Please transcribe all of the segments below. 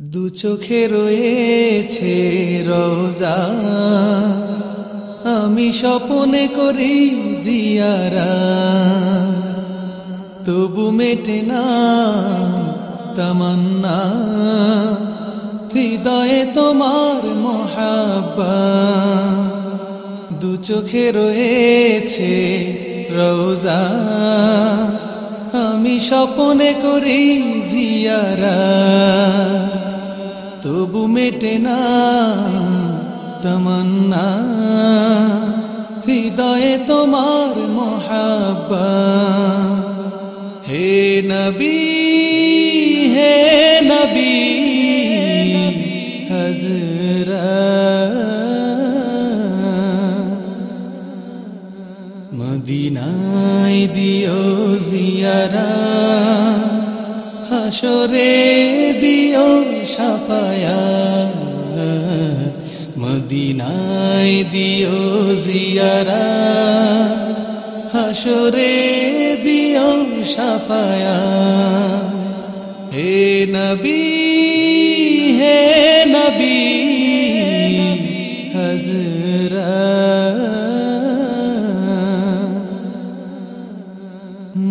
দু চোখে রয়েছে রোজা, আমি স্বপ্নে করি জিয়ারাত, তবু মেটে না তামান্না, হৃদয়ে তোমার মোহাব্বত। দু চোখে রয়েছে রোজা, আমি স্বপ্নে করি জিয়ারাত, তবু মেটে না তামান্না, হৃদয়ে তোমার মোহাব্বত। হে নবী হে নবী হযরত, মদিনায় দিও জিয়ারাত, হাসরে দিও শাফায়াত, মদিনায় দিও জিয়ারাত, হাসরে দিও শাফায়াত। হে নবী হযরত,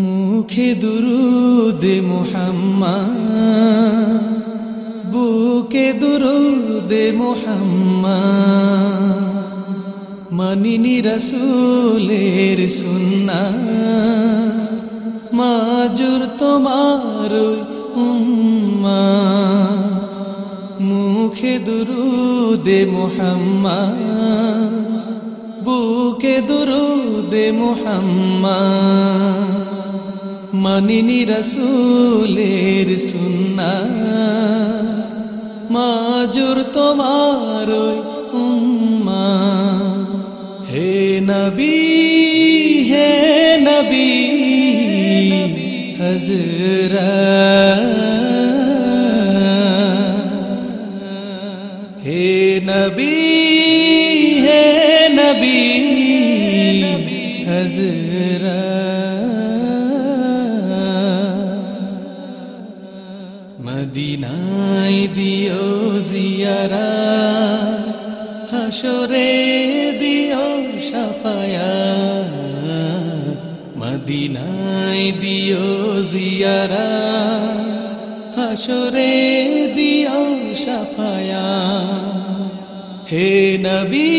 মুখে দুরূদ মুহাম্মদ, বুকে দুরূদ মুহাম্মদ, মানিনি রাসূলের সুন্নাত, মাজুর তোমার উম্মত। মুখে দুরূদ মুহাম্মদ, বুকে দুরূদ মুহাম্মদ, মানিনি রাসূলের সুন্নাত, মাজুর তোমার উম্মত। হে নবী হযরত, হে নবী হযরত, মদিনায় দিও জিয়ারাত, হাসরে দিও শাফায়াত, মদিনায় দিও জিয়ারাত, হাসরে দিও শাফায়াত। হে নবী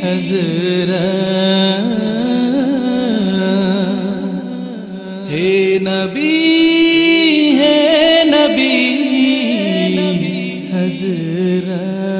হযরত, হে নবী হযরত।